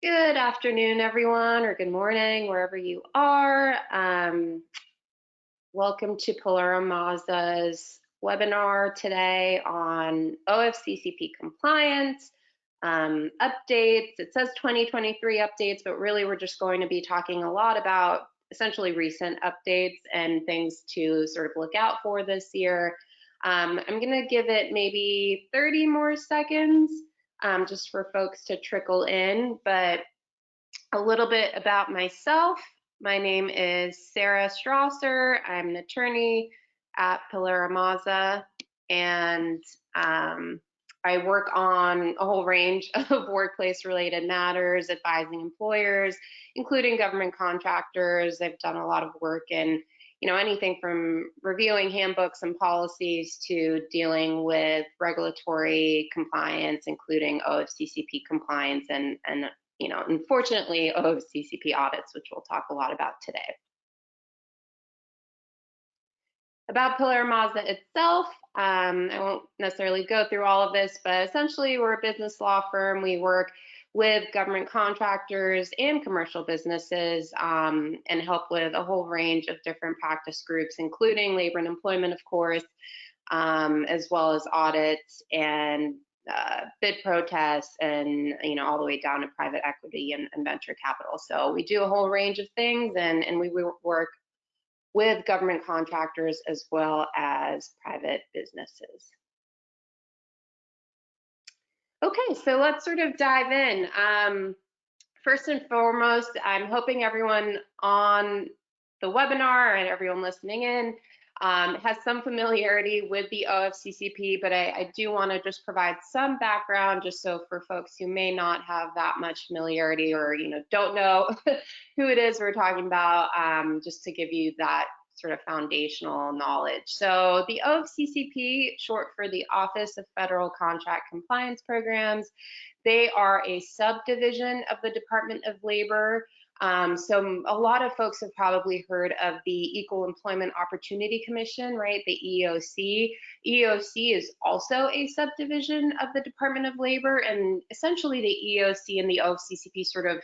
Good afternoon, everyone, or good morning, wherever you are. Welcome to PilieroMazza's webinar today on OFCCP compliance updates. It says 2023 updates, but really we're just going to be talking a lot about essentially recent updates and things to sort of look out for this year. I'm going to give it maybe 30 more seconds. Just for folks to trickle in, but a little bit about myself. My name is Sara Strosser. I'm an attorney at PilieroMazza, and I work on a whole range of workplace-related matters, advising employers, including government contractors. I've done a lot of work in anything from reviewing handbooks and policies to dealing with regulatory compliance, including OFCCP compliance and unfortunately, OFCCP audits, which we'll talk a lot about today. About PilieroMazza itself, I won't necessarily go through all of this, but essentially we're a business law firm. We work with government contractors and commercial businesses and help with a whole range of different practice groups, including labor and employment, of course, as well as audits and bid protests and all the way down to private equity and venture capital. So we do a whole range of things, and we work with government contractors as well as private businesses. Okay, so let's sort of dive in. First and foremost, I'm hoping everyone on the webinar and everyone listening in has some familiarity with the OFCCP, but I do want to just provide some background just so for folks who may not have that much familiarity or don't know who it is we're talking about, just to give you that sort of foundational knowledge. So the OFCCP, short for the Office of Federal Contract Compliance Programs, they are a subdivision of the Department of Labor. So a lot of folks have probably heard of the Equal Employment Opportunity Commission, right? The EEOC. EEOC is also a subdivision of the Department of Labor, and essentially the EEOC and the OFCCP sort of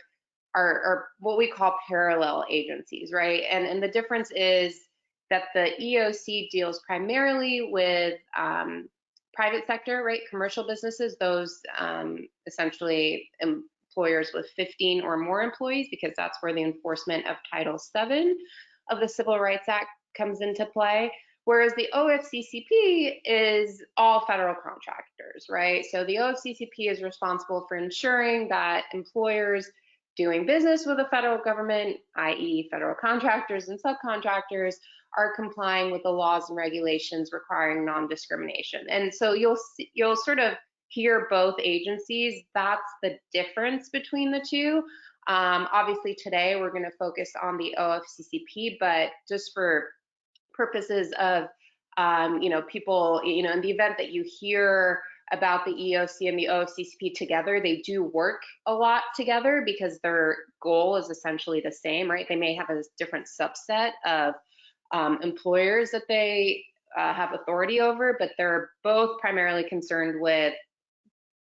are what we call parallel agencies, right? And the difference is that the EEOC deals primarily with private sector, right? Commercial businesses, those essentially employers with 15 or more employees, because that's where the enforcement of Title VII of the Civil Rights Act comes into play. Whereas the OFCCP is all federal contractors, right? So the OFCCP is responsible for ensuring that employers doing business with the federal government, i.e. federal contractors and subcontractors, are complying with the laws and regulations requiring non-discrimination. And so you'll sort of hear both agencies. That's the difference between the two. Obviously today we're going to focus on the OFCCP, but just for purposes of people, in the event that you hear about the EEOC and the OFCCP together, they do work a lot together because their goal is essentially the same, right? They may have a different subset of employers that they have authority over, but they're both primarily concerned with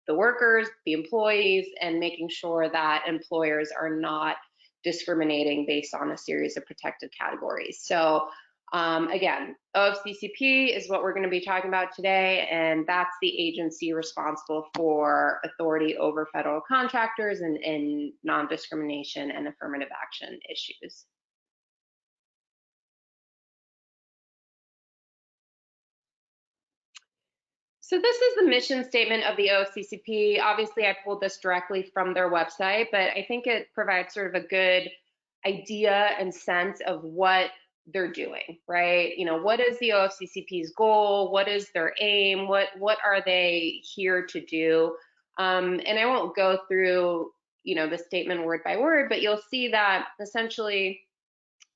the workers, the employees, and making sure that employers are not discriminating based on a series of protected categories. So again, OFCCP is what we're going to be talking about today, and that's the agency responsible for authority over federal contractors and non-discrimination and affirmative action issues. So this is the mission statement of the OFCCP. Obviously, I pulled this directly from their website, but I think it provides sort of a good idea and sense of what they're doing, right? What is the OFCCP's goal? What is their aim? What are they here to do? And I won't go through, the statement word by word, but you'll see that essentially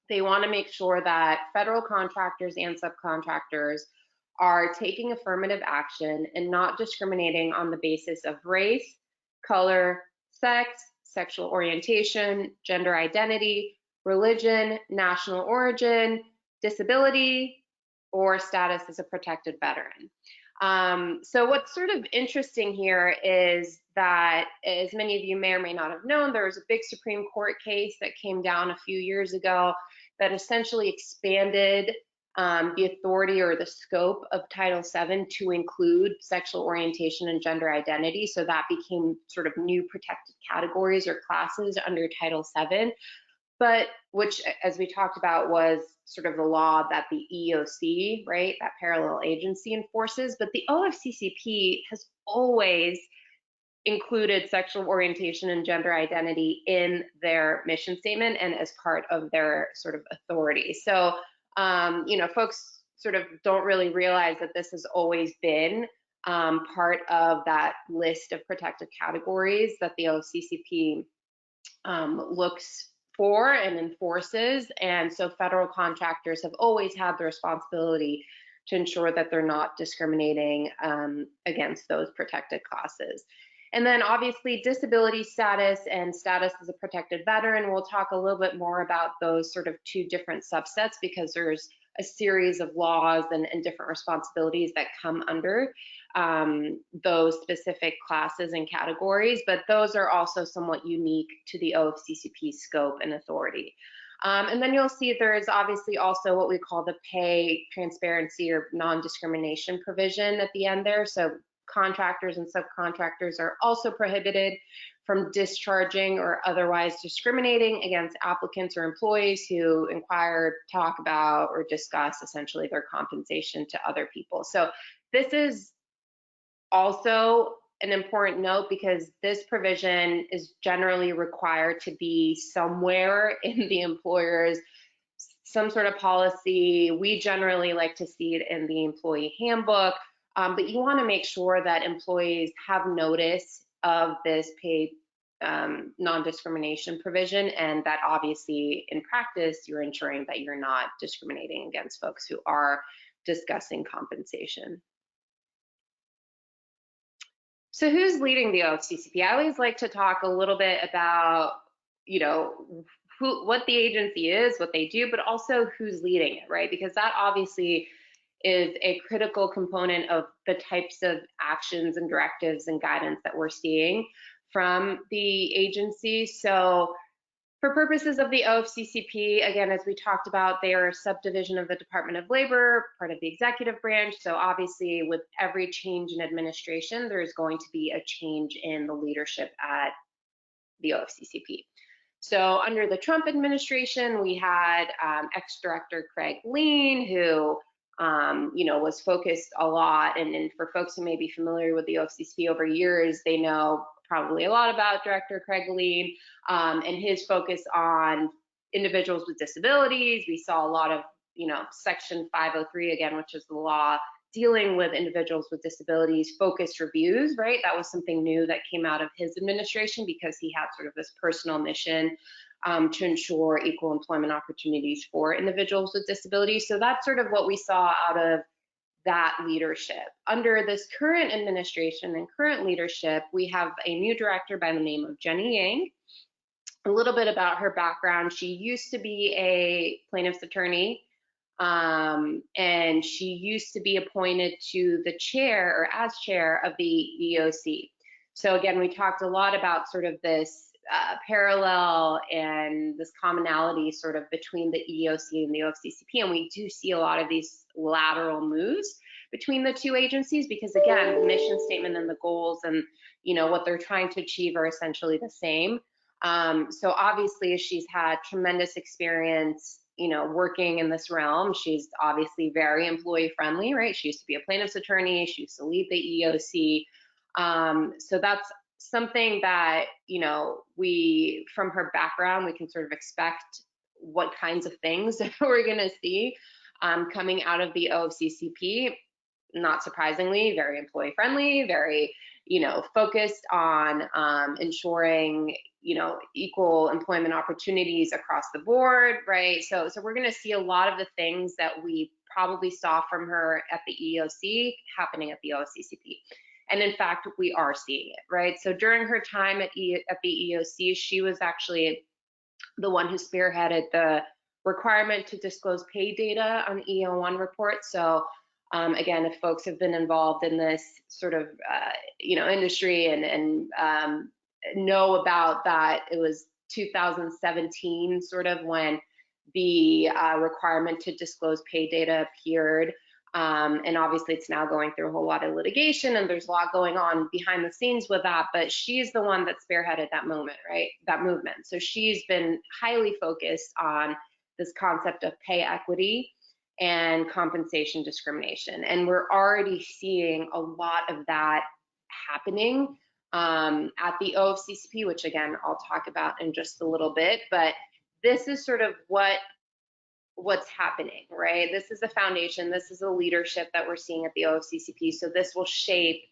they want to make sure that federal contractors and subcontractors are taking affirmative action and not discriminating on the basis of race, color, sex, sexual orientation, gender identity, religion, national origin, disability, or status as a protected veteran. So what's sort of interesting here is that, as many of you may or may not have known, there was a big Supreme Court case that came down a few years ago that essentially expanded the authority or the scope of Title VII to include sexual orientation and gender identity. So that became sort of new protected categories or classes under Title VII, but which, as we talked about, was sort of the law that the EOC, right, that parallel agency enforces. But the OFCCP has always included sexual orientation and gender identity in their mission statement and as part of their sort of authority. So, you know, folks sort of don't really realize that this has always been part of that list of protected categories that the OFCCP looks for and enforces. And so federal contractors have always had the responsibility to ensure that they're not discriminating against those protected classes. And then obviously disability status and status as a protected veteran. We'll talk a little bit more about those sort of two different subsets because there's a series of laws and different responsibilities that come under those specific classes and categories, but those are also somewhat unique to the OFCCP scope and authority. And then you'll see there is obviously also what we call the pay transparency or non-discrimination provision at the end there. So contractors and subcontractors are also prohibited from discharging or otherwise discriminating against applicants or employees who inquire, talk about, or discuss essentially their compensation to other people. So this is also an important note because this provision is generally required to be somewhere in the employer's some sort of policy. We generally like to see it in the employee handbook, but you want to make sure that employees have notice of this paid non-discrimination provision, and that obviously in practice you're ensuring that you're not discriminating against folks who are discussing compensation. So who's leading the OFCCP? I always like to talk a little bit about, you know, what the agency is, what they do, but also who's leading it, right? Because that obviously is a critical component of the types of actions and directives and guidance that we're seeing from the agency. So for purposes of the OFCCP, again, as we talked about, they are a subdivision of the Department of Labor, part of the executive branch. So obviously with every change in administration, there's going to be a change in the leadership at the OFCCP. So under the Trump administration, we had ex-director Craig Lean, who you know, was focused a lot, and for folks who may be familiar with the OFCCP over years, they know probably a lot about Director Craig Lean and his focus on individuals with disabilities. We saw a lot of, you know, Section 503 again, which is the law dealing with individuals with disabilities, focused reviews, right? That was something new that came out of his administration because he had sort of this personal mission to ensure equal employment opportunities for individuals with disabilities. So that's sort of what we saw out of that leadership. Under this current administration and current leadership, we have a new director by the name of Jenny Yang. A little bit about her background. She used to be a plaintiff's attorney, and she used to be appointed to the chair or as chair of the EOC. So again, we talked a lot about sort of this parallel and this commonality sort of between the EOC and the OFCCP, and we do see a lot of these lateral moves between the two agencies because again, the mission statement and the goals and, you know, what they're trying to achieve are essentially the same. So obviously she's had tremendous experience, you know, working in this realm. She's obviously very employee friendly, right? She used to be a plaintiff's attorney. She used to lead the EOC. So that's something that, you know, we, from her background, we can sort of expect what kinds of things we're going to see coming out of the OFCCP. Not surprisingly, very employee friendly, very, you know, focused on ensuring, you know, equal employment opportunities across the board, right? So we're going to see a lot of the things that we probably saw from her at the EOC happening at the OFCCP. And in fact, we are seeing it, right? So during her time at the EOC, she was actually the one who spearheaded the requirement to disclose pay data on EO1 reports. So Again, if folks have been involved in this sort of, industry and know about that, it was 2017 sort of when the requirement to disclose pay data appeared. And obviously it's now going through a whole lot of litigation, and there's a lot going on behind the scenes with that, but she's the one that spearheaded that moment, right? That movement. So she's been highly focused on this concept of pay equity and compensation discrimination. And we're already seeing a lot of that happening at the OFCCP, which again, I'll talk about in just a little bit, but this is sort of what's happening, right? This is a foundation, this is a leadership that we're seeing at the OFCCP. So this will shape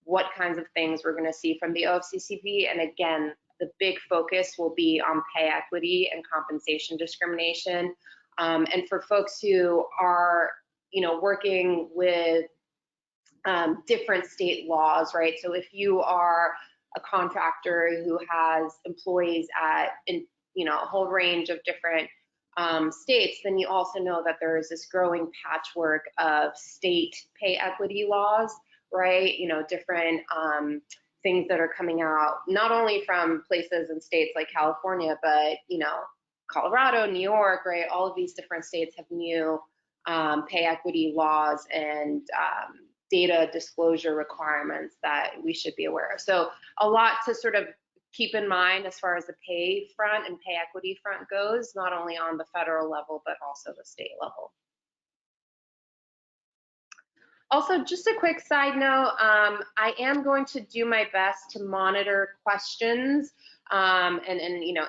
what kinds of things we're gonna see from the OFCCP. And again, the big focus will be on pay equity and compensation discrimination. And for folks who are, working with different state laws, right? So if you are a contractor who has employees a whole range of different states, then you also know that there is this growing patchwork of state pay equity laws, right? Different things that are coming out, not only from places and states like California, but, Colorado, New York, right? All of these different states have new pay equity laws and data disclosure requirements that we should be aware of. So a lot to sort of keep in mind as far as the pay front and pay equity front goes, not only on the federal level, but also the state level. Also, just a quick side note, I am going to do my best to monitor questions and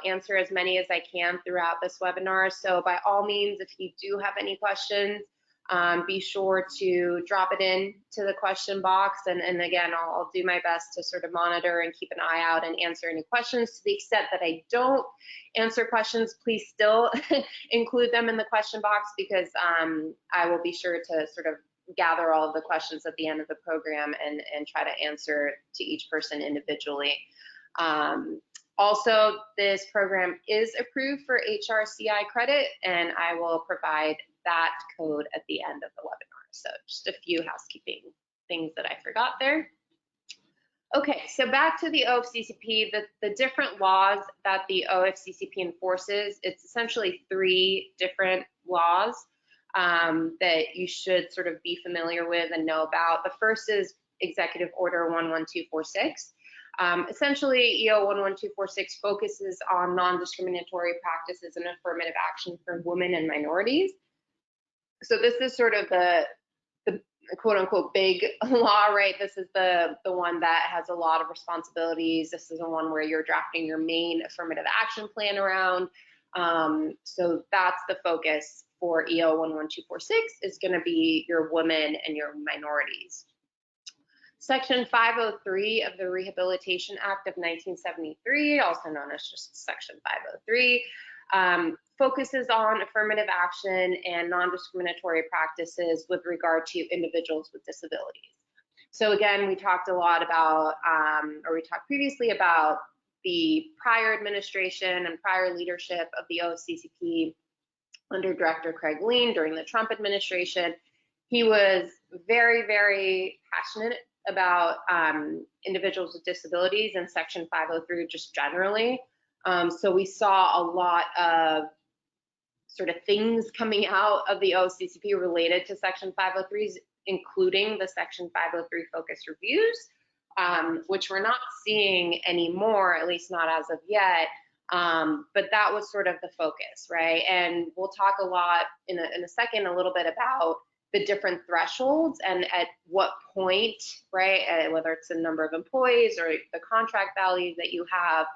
answer as many as I can throughout this webinar. So by all means, if you do have any questions, be sure to drop it in to the question box. And again, I'll do my best to sort of monitor and keep an eye out and answer any questions. To the extent that I don't answer questions, please still include them in the question box, because I will be sure to sort of gather all of the questions at the end of the program and try to answer to each person individually. Also, this program is approved for HRCI credit, and I will provide that code at the end of the webinar. So just a few housekeeping things that I forgot there. Okay, so back to the OFCCP, the different laws that the OFCCP enforces, it's essentially 3 different laws that you should sort of be familiar with and know about. The first is Executive Order 11246. Essentially, EO 11246 focuses on non-discriminatory practices and affirmative action for women and minorities. So this is sort of the quote unquote big law, right? This is the one that has a lot of responsibilities. This is the one where you're drafting your main affirmative action plan around. So that's the focus for EO 11246, is going to be your women and your minorities. Section 503 of the Rehabilitation Act of 1973, also known as just Section 503, focuses on affirmative action and non-discriminatory practices with regard to individuals with disabilities. So again, we talked a lot about, or we talked previously about the prior administration and prior leadership of the OFCCP under Director Craig Lean during the Trump administration. He was very, very passionate about individuals with disabilities and Section 503 just generally. So we saw a lot of sort of things coming out of the OFCCP related to Section 503s, including the Section 503 focus reviews, which we're not seeing anymore, at least not as of yet. But that was sort of the focus, right? And we'll talk a lot in a second, a little bit about the different thresholds and at what point, right, whether it's the number of employees or the contract value that you have,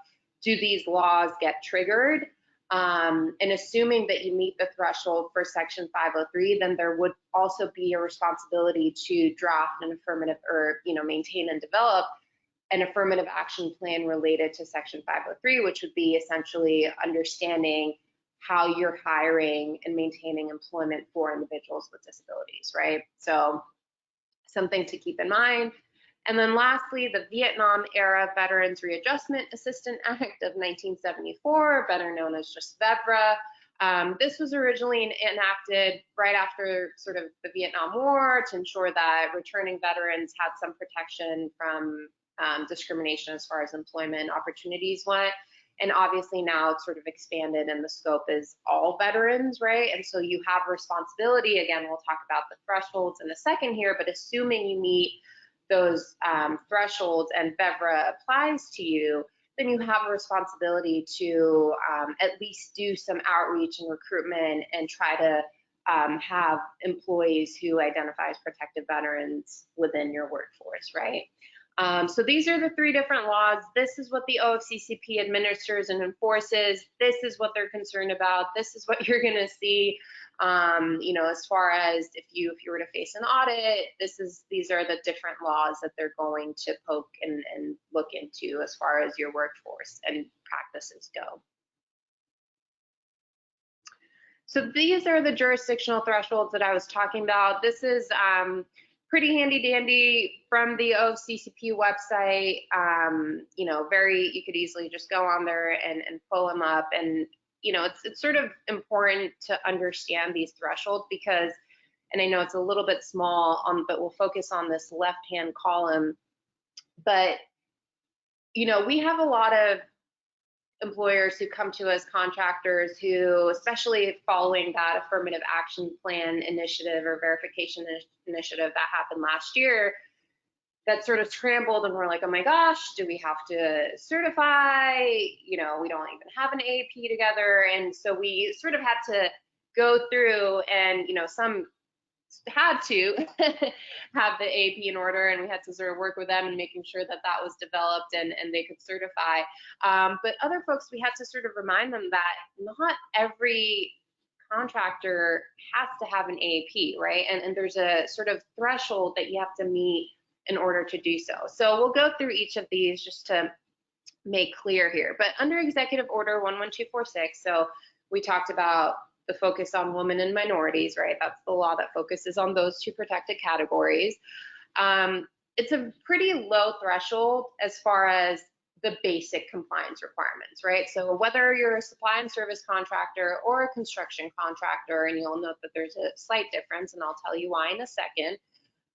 do these laws get triggered? And assuming that you meet the threshold for Section 503, then there would also be a responsibility to draft an affirmative, or maintain and develop an affirmative action plan related to Section 503, which would be essentially understanding how you're hiring and maintaining employment for individuals with disabilities, right? So something to keep in mind. And then lastly, the Vietnam Era Veterans Readjustment Assistance Act of 1974, better known as just VEVRA. This was originally enacted right after sort of the Vietnam War to ensure that returning veterans had some protection from discrimination as far as employment opportunities went. And obviously now it's sort of expanded and the scope is all veterans, right? And so you have a responsibility. Again, we'll talk about the thresholds in a second here, but assuming you meet those thresholds and VEVRA applies to you, then you have a responsibility to at least do some outreach and recruitment and try to have employees who identify as protected veterans within your workforce, right? So these are the 3 different laws. This is what the OFCCP administers and enforces. This is what they're concerned about. This is what you're going to see. You know, as far as if you were to face an audit, these are the different laws that they're going to poke and look into as far as your workforce and practices go. So these are the jurisdictional thresholds that I was talking about. This is pretty handy dandy from the OFCCP website. You know, you could easily just go on there and pull them up. And, you know, it's sort of important to understand these thresholds because, and I know it's a little bit small, but we'll focus on this left-hand column. But, you know, we have a lot of employers who come to us, contractors who, especially following that affirmative action plan initiative or verification initiative that happened last year, that sort of scrambled and we're like, oh my gosh, do we have to certify? You know, we don't even have an AAP together. And so we sort of had to go through and, you know, some had to have the AAP in order, and we had to sort of work with them and making sure that that was developed and they could certify. But other folks, we had to sort of remind them that not every contractor has to have an AAP, right? And there's a sort of threshold that you have to meet in order to do so. So we'll go through each of these just to make clear here. But under Executive Order 11246, so we talked about the focus on women and minorities, right? That's the law that focuses on those 2 protected categories. It's a pretty low threshold as far as the basic compliance requirements, right? So whether you're a supply and service contractor or a construction contractor, and you'll note that there's a slight difference, and I'll tell you why in a second.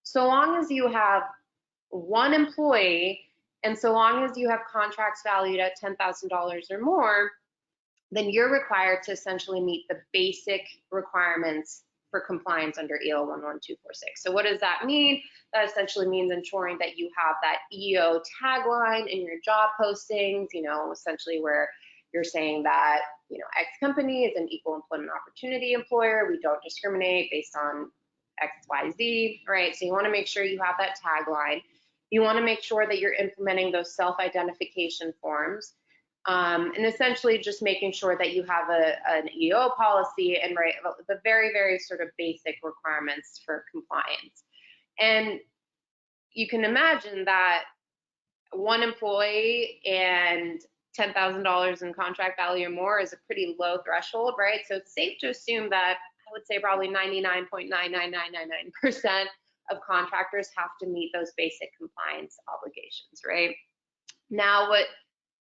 So long as you have 1 employee, and so long as you have contracts valued at $10,000 or more, then you're required to essentially meet the basic requirements for compliance under EO 11246. So what does that mean? That essentially means ensuring that you have that EO tagline in your job postings, you know, essentially where you're saying that, you know, X company is an equal employment opportunity employer. We don't discriminate based on X, Y, Z, right? So you want to make sure you have that tagline. You want to make sure that you're implementing those self-identification forms. And essentially just making sure that you have an EO policy and right, the very, very sort of basic requirements for compliance. And you can imagine that 1 employee and $10,000 in contract value or more is a pretty low threshold, right? So it's safe to assume that I would say probably 99.99999% of contractors have to meet those basic compliance obligations, right? Now, what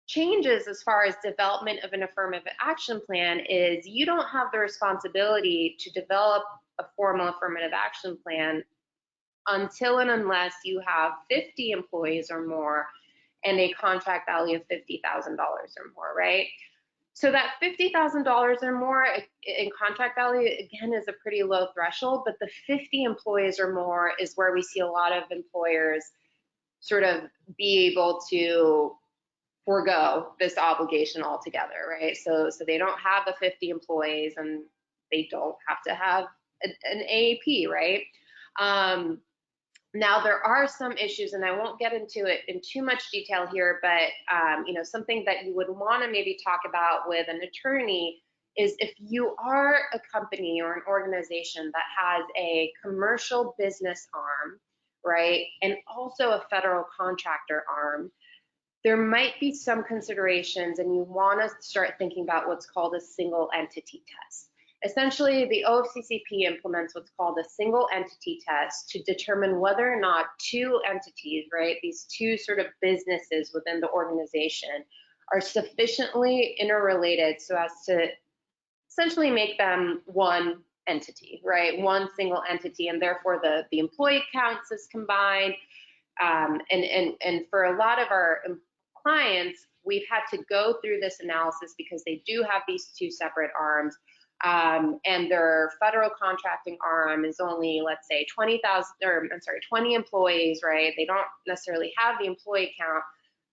changes as far as development of an affirmative action plan is you don't have the responsibility to develop a formal affirmative action plan until and unless you have 50 employees or more and a contract value of $50,000 or more, right? So that $50,000 or more in contract value, again, is a pretty low threshold, but the 50 employees or more is where we see a lot of employers sort of be able to forego this obligation altogether, right? So they don't have the 50 employees and they don't have to have an AAP, right? Now there are some issues, and I won't get into it in too much detail here, but you know, something that you would want to maybe talk about with an attorney is if you are a company or an organization that has a commercial business arm, right, and also a federal contractor arm, there might be some considerations, and you want to start thinking about what's called a single entity test. Essentially, the OFCCP implements what's called a single entity test to determine whether or not 2 entities, right, these 2 sort of businesses within the organization are sufficiently interrelated so as to essentially make them one entity, right? One single entity, and therefore the employee counts is combined. And for a lot of our clients, we've had to go through this analysis because they do have these two separate arms. And their federal contracting arm is only, let's say, 20 employees, right? They don't necessarily have the employee count,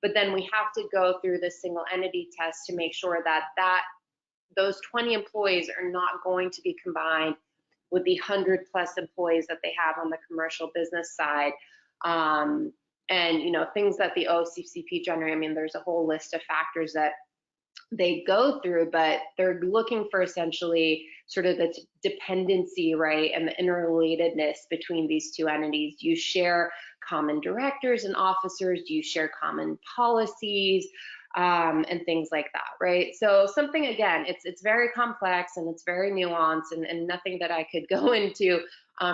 but then we have to go through this single entity test to make sure that those 20 employees are not going to be combined with the 100+ employees that they have on the commercial business side. And things that the OFCCP generate, I mean, there's a whole list of factors that they go through, but they're looking for essentially sort of the dependency, right, and the interrelatedness between these two entities. You share common directors and officers, you share common policies, and things like that, right? So something, again, it's very complex and it's very nuanced, and nothing that I could go into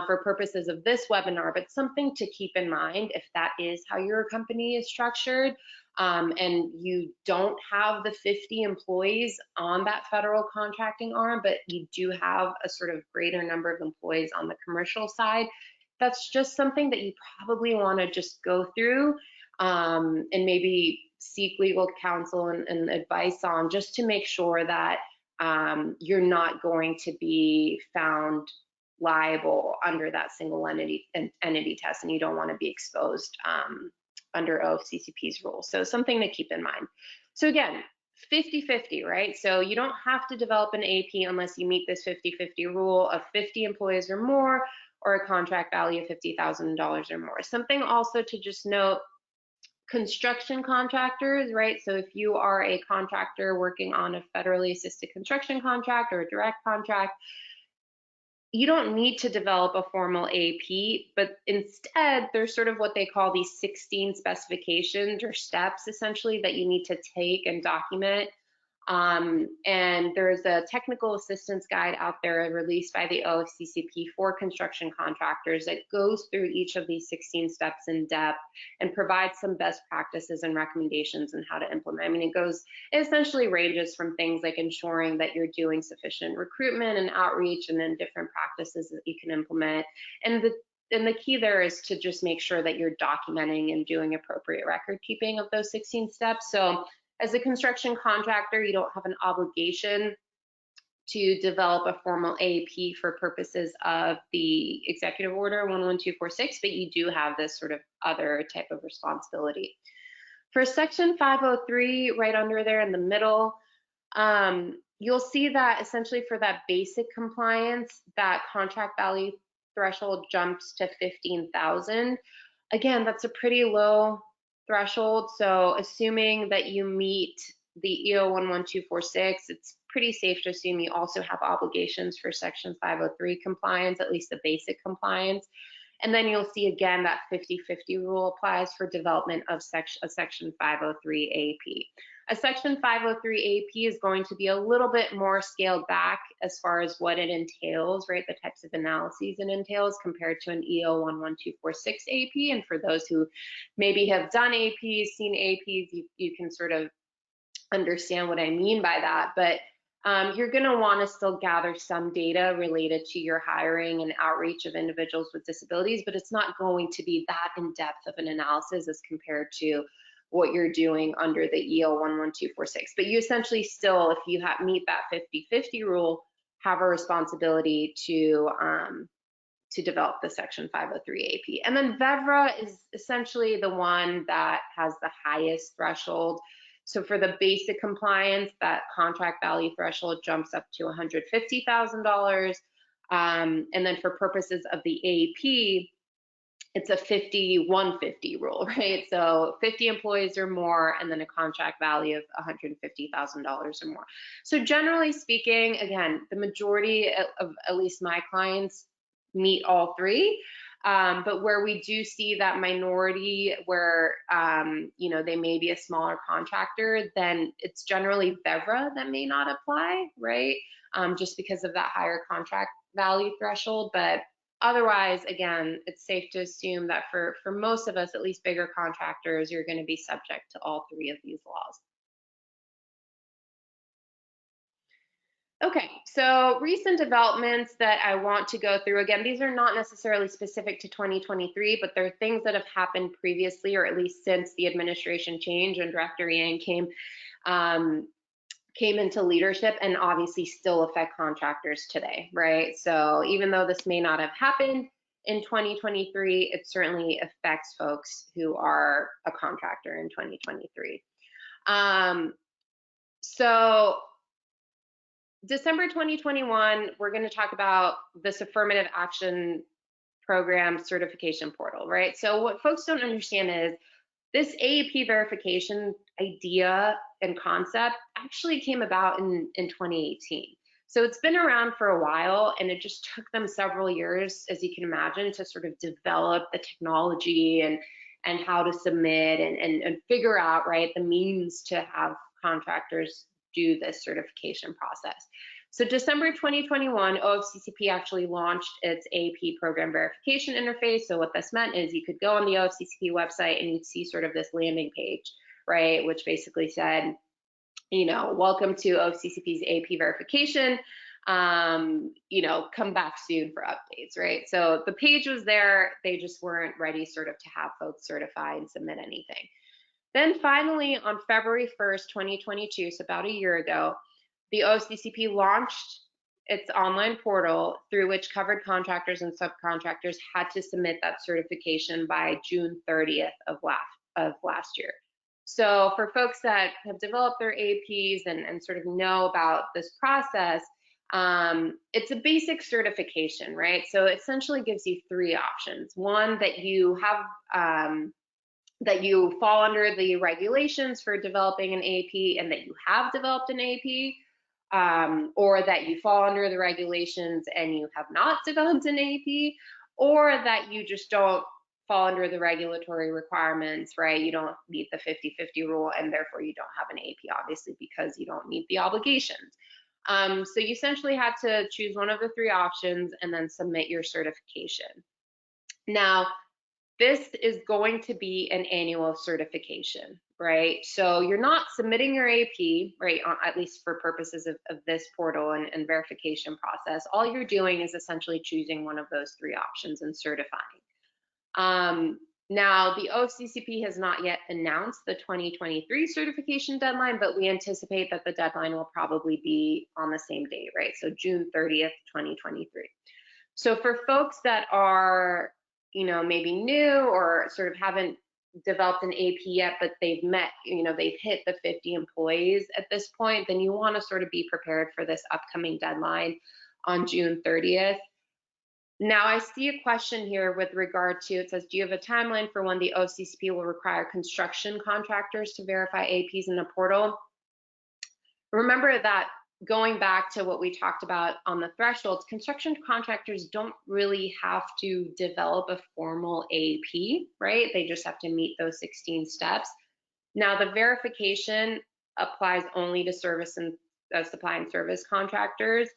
for purposes of this webinar, but something to keep in mind if that is how your company is structured, and you don't have the 50 employees on that federal contracting arm, but you do have a sort of greater number of employees on the commercial side. That's just something that you probably want to just go through and maybe seek legal counsel and advice on, just to make sure that you're not going to be found liable under that single entity test, and you don't want to be exposed under OFCCP's rules. So something to keep in mind. So again, 50-50, right? So you don't have to develop an AP unless you meet this 50-50 rule of 50 employees or more, or a contract value of $50,000 or more. Something also to just note, construction contractors, right? So if you are a contractor working on a federally assisted construction contract or a direct contract, you don't need to develop a formal AP, but instead there's sort of what they call these 16 specifications or steps essentially that you need to take and document. And there's a technical assistance guide out there released by the OFCCP for construction contractors that goes through each of these 16 steps in depth and provides some best practices and recommendations on how to implement. I mean, it essentially ranges from things like ensuring that you're doing sufficient recruitment and outreach, and then different practices that you can implement. And the key there is to just make sure that you're documenting and doing appropriate record keeping of those 16 steps. So as a construction contractor, you don't have an obligation to develop a formal AAP for purposes of the Executive Order 11246, but you do have this sort of other type of responsibility. For Section 503, right under there in the middle, you'll see that essentially for that basic compliance, that contract value threshold jumps to $15,000. Again, that's a pretty low threshold. So assuming that you meet the EO 11246, it's pretty safe to assume you also have obligations for Section 503 compliance, at least the basic compliance. And then you'll see again that 50-50 rule applies for development of a Section 503 AAP. A Section 503 AAP is going to be a little bit more scaled back as far as what it entails, right? The types of analyses it entails compared to an EO 11246 AAP. And for those who maybe have done AAPs, seen AAPs, you can sort of understand what I mean by that. But you're going to want to still gather some data related to your hiring and outreach of individuals with disabilities, but it's not going to be that in-depth of an analysis as compared to what you're doing under the EO 11246. But you essentially still, if you meet that 50-50 rule, have a responsibility to develop the Section 503 AP. And then VEVRA is essentially the one that has the highest threshold. So for the basic compliance, that contract value threshold jumps up to $150,000. And then for purposes of the AAP, it's a 50-150 rule, right? So 50 employees or more, and then a contract value of $150,000 or more. So generally speaking, again, the majority of at least my clients meet all three. But where we do see that minority where, they may be a smaller contractor, then it's generally VEVRA that may not apply, right? Just because of that higher contract value threshold. But otherwise, again, it's safe to assume that for most of us, at least bigger contractors, you're going to be subject to all three of these laws. Okay, so recent developments that I want to go through, again, these are not necessarily specific to 2023, but they're things that have happened previously, or at least since the administration change and Director Yang came into leadership, and obviously still affect contractors today, right? So even though this may not have happened in 2023, it certainly affects folks who are a contractor in 2023. So December 2021, we're going to talk about this affirmative action program certification portal, right? So what folks don't understand is this AAP verification idea and concept actually came about in 2018. So it's been around for a while, and it just took them several years, as you can imagine, to sort of develop the technology and how to submit and figure out, right, the means to have contractors do this certification process. So December 2021, OFCCP actually launched its AAP program verification interface. So what this meant is you could go on the OFCCP website and you'd see sort of this landing page, right, which basically said, you know, welcome to OFCCP's AAP verification. You know, come back soon for updates, right? So the page was there, they just weren't ready sort of to have folks certify and submit anything. Then finally, on February 1st, 2022, so about a year ago, the OFCCP launched its online portal through which covered contractors and subcontractors had to submit that certification by June 30th of last year. So for folks that have developed their AAPs and sort of know about this process, it's a basic certification, right? So it essentially gives you three options. One, that you have that you fall under the regulations for developing an AAP and that you have developed an AAP, or that you fall under the regulations and you have not developed an AAP, or that you just don't fall under the regulatory requirements, right? You don't meet the 50-50 rule, and therefore you don't have an AAP, obviously, because you don't meet the obligations. So you essentially had to choose one of the three options and then submit your certification. Now, this is going to be an annual certification, right? So you're not submitting your AAP, right, at least for purposes of this portal and verification process. All you're doing is essentially choosing one of those three options and certifying. Now, the OFCCP has not yet announced the 2023 certification deadline, but we anticipate that the deadline will probably be on the same date, right? So June 30th, 2023. So for folks that are, you know, maybe new or sort of haven't developed an AAP yet, but they've met, you know, they've hit the 50 employees at this point, then you want to sort of be prepared for this upcoming deadline on June 30th. Now, I see a question here with regard to, it says, do you have a timeline for when the OFCCP will require construction contractors to verify AAPs in the portal? Remember that going back to what we talked about on the thresholds, construction contractors don't really have to develop a formal AAP, right? They just have to meet those 16 steps. Now, the verification applies only to service and supply and service contractors.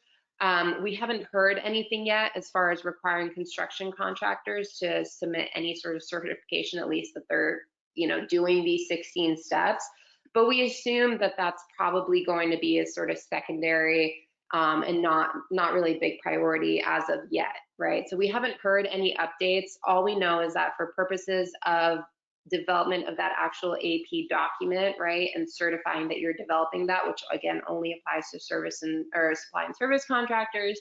We haven't heard anything yet as far as requiring construction contractors to submit any sort of certification, at least that they're, you know, doing these 16 steps. But we assume that that's probably going to be a sort of secondary and not really a big priority as of yet, right? So we haven't heard any updates. All we know is that for purposes of development of that actual AAP document, right, and certifying that you're developing that, which again only applies to service and or supply and service contractors,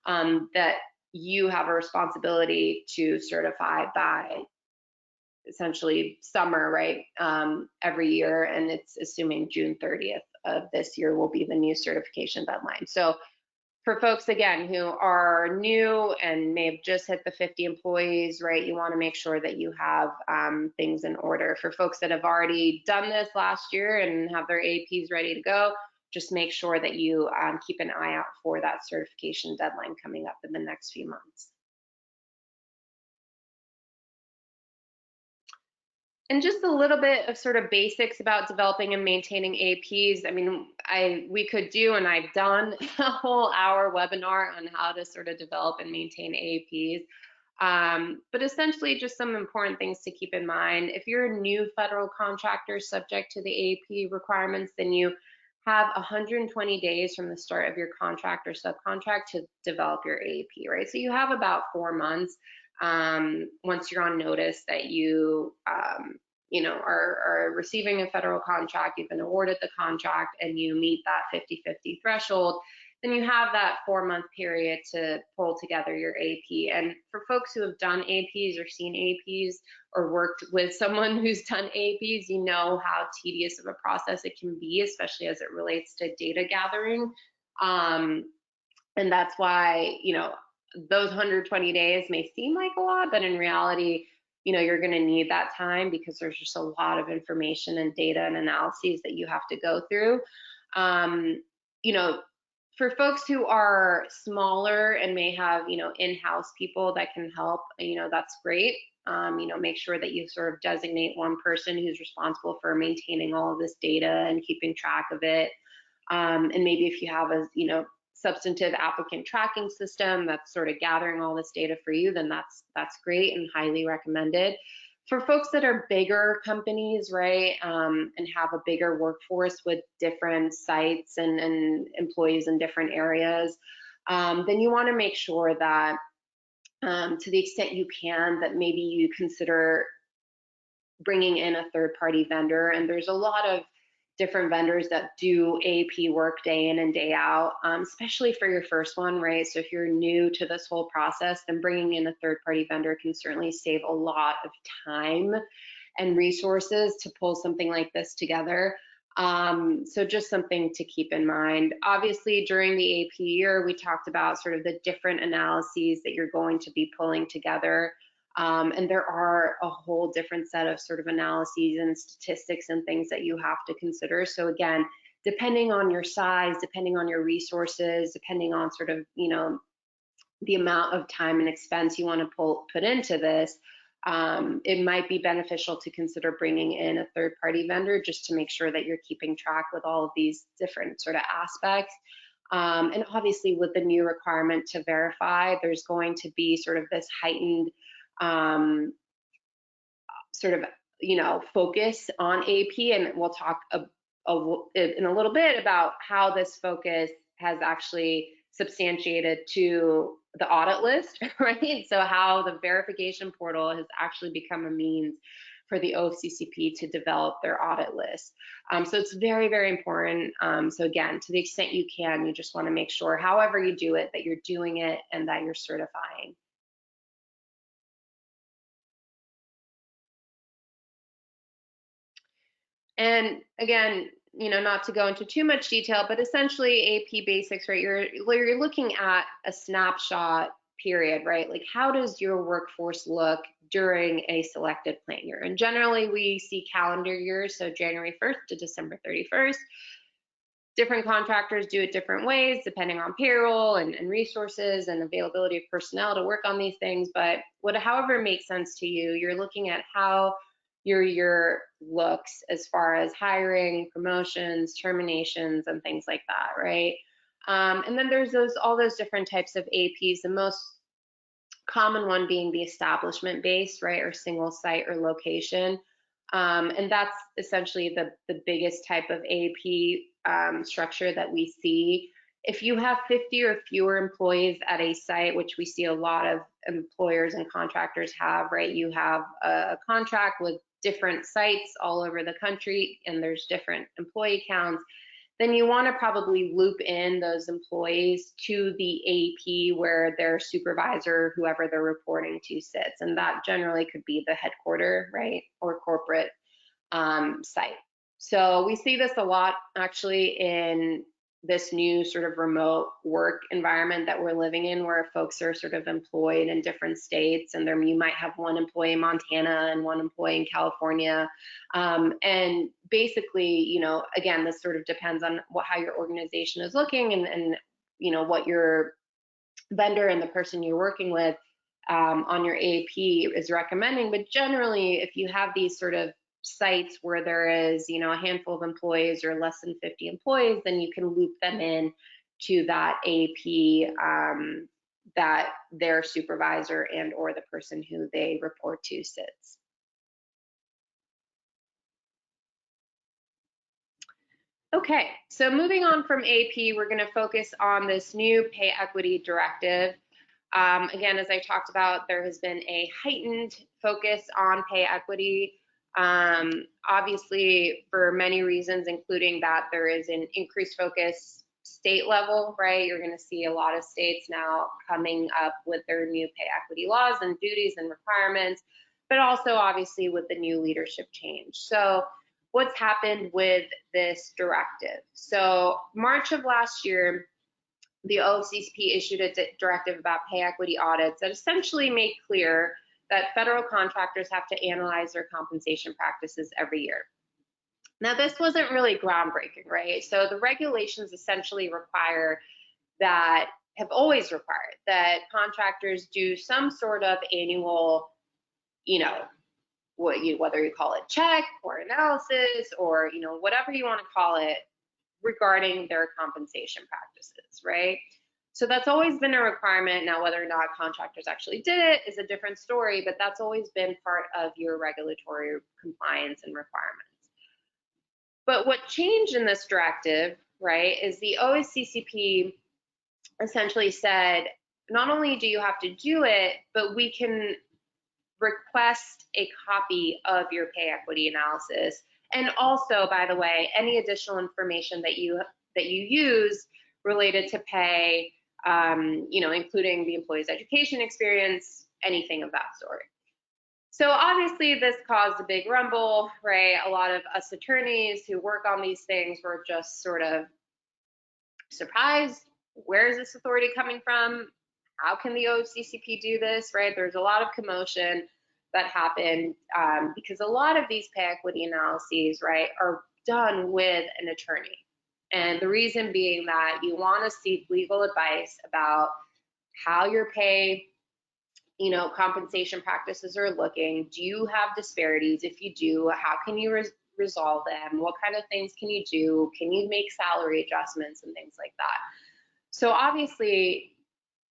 that you have a responsibility to certify by essentially summer, right, every year, and it's assuming June 30th of this year will be the new certification deadline. So for folks, again, who are new and may have just hit the 50 employees, right, you want to make sure that you have things in order. For folks that have already done this last year and have their AAPs ready to go, just make sure that you keep an eye out for that certification deadline coming up in the next few months. And just a little bit of sort of basics about developing and maintaining AAPs. I mean, we could do, and I've done a whole hour webinar on how to sort of develop and maintain AAPs. But essentially just some important things to keep in mind. If you're a new federal contractor subject to the AAP requirements, then you have 120 days from the start of your contract or subcontract to develop your AAP, right? So you have about 4 months once you're on notice that you, are receiving a federal contract, you've been awarded the contract, and you meet that 50-50 threshold. Then you have that 4-month period to pull together your AAP. And for folks who have done AAPs or seen AAPs or worked with someone who's done AAPs, you know how tedious of a process it can be, especially as it relates to data gathering. And that's why, those 120 days may seem like a lot, but in reality, you're going to need that time because there's just a lot of information and data and analyses that you have to go through. For folks who are smaller and may have, in-house people that can help, that's great. Make sure that you sort of designate one person who's responsible for maintaining all of this data and keeping track of it. And maybe if you have a, substantive applicant tracking system that's sort of gathering all this data for you, then that's great and highly recommended. For folks that are bigger companies, right, and have a bigger workforce with different sites and employees in different areas, then you want to make sure that to the extent you can, that maybe you consider bringing in a third-party vendor. And there's a lot of different vendors that do AAP work day in and day out, especially for your first one, right? So if you're new to this whole process, then bringing in a third-party vendor can certainly save a lot of time and resources to pull something like this together. So just something to keep in mind. Obviously, during the AAP year, we talked about sort of the different analyses that you're going to be pulling together. And there are a whole different set of sort of analyses and statistics and things that you have to consider. So again, depending on your size, depending on your resources, depending on sort of, the amount of time and expense you want to put into this, it might be beneficial to consider bringing in a third-party vendor just to make sure that you're keeping track with all of these different sort of aspects. And obviously with the new requirement to verify, there's going to be sort of this heightened sort of, focus on AAP, and we'll talk in a little bit about how this focus has actually substantiated to the audit list, right? So how the verification portal has actually become a means for the OFCCP to develop their audit list. So it's very, very important. So again, to the extent you can, you just want to make sure, however you do it, that you're doing it and that you're certifying. And again, not to go into too much detail, but essentially AAP Basics, right? You're looking at a snapshot period, right? Like how does your workforce look during a selected plan year? And generally we see calendar years, so January 1st to December 31st. Different contractors do it different ways, depending on payroll and resources and availability of personnel to work on these things. But however makes sense to you, you're looking at how your year looks as far as hiring, promotions, terminations, and things like that, right? And then there's all those different types of AAPs. The most common one being the establishment-based, right, or single site or location. And that's essentially the biggest type of AAP structure that we see. If you have 50 or fewer employees at a site, which we see a lot of employers and contractors have, right? You have a contract with different sites all over the country and there's different employee counts, then you want to probably loop in those employees to the AAP where their supervisor, whoever they're reporting to, sits. And that generally could be the headquarter, right, or corporate site. So we see this a lot actually in this new sort of remote work environment that we're living in, where folks are sort of employed in different states, and you might have one employee in Montana and one employee in California. And basically, again, this sort of depends on how your organization is looking and what your vendor and the person you're working with on your AAP is recommending. But generally, if you have these sort of sites where there is, a handful of employees or less than 50 employees, then you can loop them in to that AAP that their supervisor and or the person who they report to sits. Okay, so moving on from AP, we're going to focus on this new pay equity directive. Again, as I talked about, there has been a heightened focus on pay equity, obviously for many reasons, including that there is an increased focus state level, right? You're going to see a lot of states now coming up with their new pay equity laws and duties and requirements, but also obviously with the new leadership change. So what's happened with this directive? So March of last year, the OFCCP issued a directive about pay equity audits that essentially made clear that federal contractors have to analyze their compensation practices every year. Now, this wasn't really groundbreaking, right? So the regulations essentially require that, have always required that contractors do some sort of annual, whether you call it check or analysis or, whatever you want to call it, regarding their compensation practices, right? So that's always been a requirement. Now, whether or not contractors actually did it is a different story, but that's always been part of your regulatory compliance and requirements. But what changed in this directive, right, is the OFCCP essentially said, not only do you have to do it, but we can request a copy of your pay equity analysis. And also, by the way, any additional information that you use related to pay, including the employee's education experience, anything of that sort. So obviously this caused a big rumble, right? A lot of us attorneys who work on these things were just sort of surprised. Where is this authority coming from? How can the OFCCP do this, right? There's a lot of commotion that happened because a lot of these pay equity analyses, right, are done with an attorney. And the reason being that you want to seek legal advice about how your pay, compensation practices are looking. Do you have disparities? If you do, how can you resolve them? What kind of things can you do? Can you make salary adjustments and things like that? So obviously,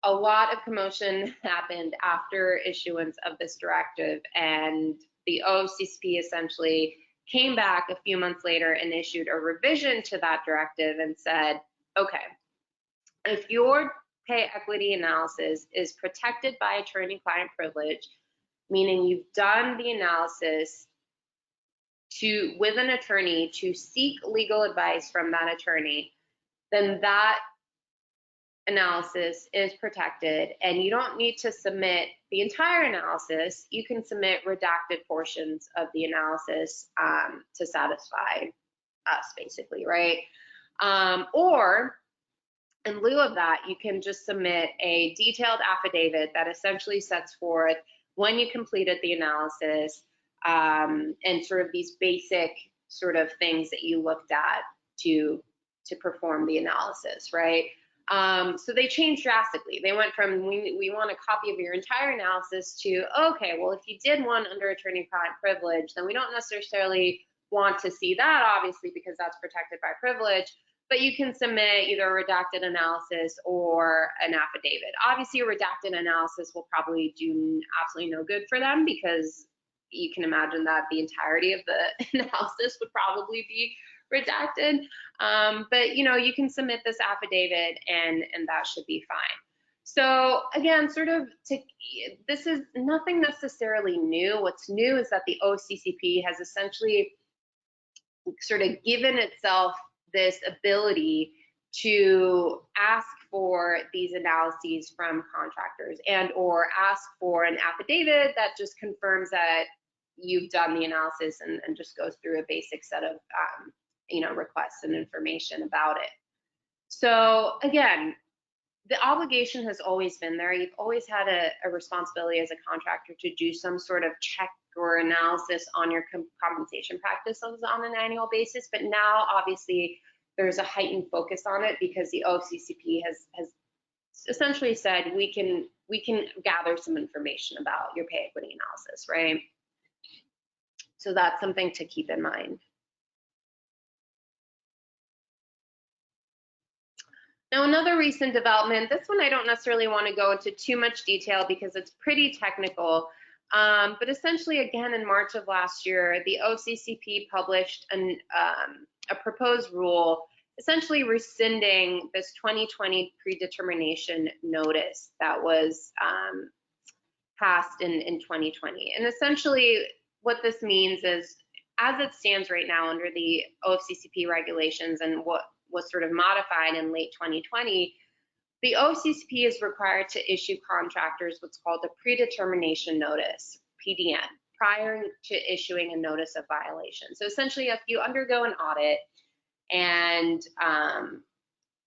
a lot of commotion happened after issuance of this directive, and the OFCCP essentially came back a few months later and issued a revision to that directive and said, okay, if your pay equity analysis is protected by attorney-client privilege, meaning you've done the analysis with an attorney to seek legal advice from that attorney, then that analysis is protected, and you don't need to submit the entire analysis. You can submit redacted portions of the analysis to satisfy us, basically, right? Or in lieu of that, you can just submit a detailed affidavit that essentially sets forth when you completed the analysis and sort of these basic sort of things that you looked at to perform the analysis, right? So they changed drastically. They went from we want a copy of your entire analysis to, okay, well, if you did one under attorney-client privilege, then we don't necessarily want to see that, obviously, because that's protected by privilege, but you can submit either a redacted analysis or an affidavit. Obviously, a redacted analysis will probably do absolutely no good for them because you can imagine that the entirety of the analysis would probably be redacted. But you can submit this affidavit and that should be fine. So again, this is nothing necessarily new. What's new is that the OFCCP has essentially sort of given itself this ability to ask for these analyses from contractors and or ask for an affidavit that just confirms that you've done the analysis and just goes through a basic set of requests and information about it. So again, the obligation has always been there. You've always had a responsibility as a contractor to do some sort of check or analysis on your compensation practices on an annual basis, but now obviously there's a heightened focus on it because the OFCCP has essentially said we can gather some information about your pay equity analysis, right? So that's something to keep in mind. Now, another recent development, this one I don't necessarily want to go into too much detail because it's pretty technical, but essentially, again, in March of last year, the OFCCP published a proposed rule essentially rescinding this 2020 predetermination notice that was passed in 2020. And essentially what this means is, as it stands right now under the OFCCP regulations and what was sort of modified in late 2020, the OFCCP is required to issue contractors what's called a predetermination notice, PDN, prior to issuing a notice of violation. So essentially, if you undergo an audit and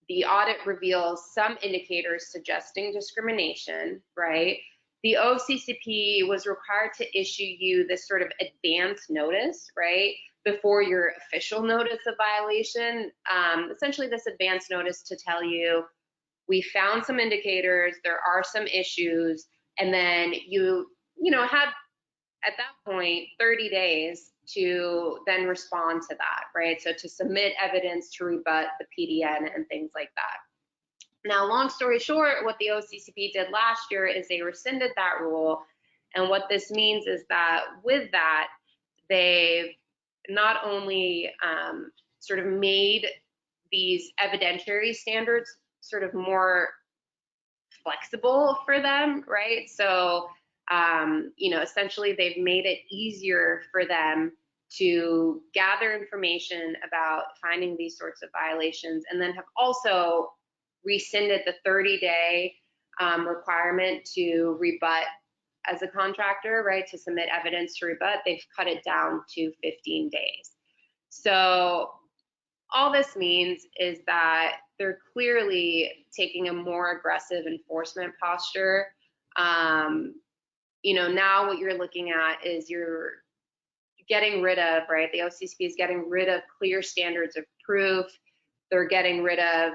the audit reveals some indicators suggesting discrimination, right, the OFCCP was required to issue you this sort of advance notice, right, before your official notice of violation. Essentially, this advance notice to tell you, we found some indicators, there are some issues, and then you had at that point 30 days to then respond to that, right? So to submit evidence to rebut the PDN and things like that. Now, long story short, what the OFCCP did last year is they rescinded that rule, and what this means is that with that, they've not only sort of made these evidentiary standards sort of more flexible for them, right? So, essentially they've made it easier for them to gather information about finding these sorts of violations, and then have also rescinded the 30-day requirement to rebut as a contractor, right? To submit evidence to rebut, they've cut it down to 15 days. So all this means is that they're clearly taking a more aggressive enforcement posture. Now what you're looking at is you're getting rid of, right? The OFCCP is getting rid of clear standards of proof. They're getting rid of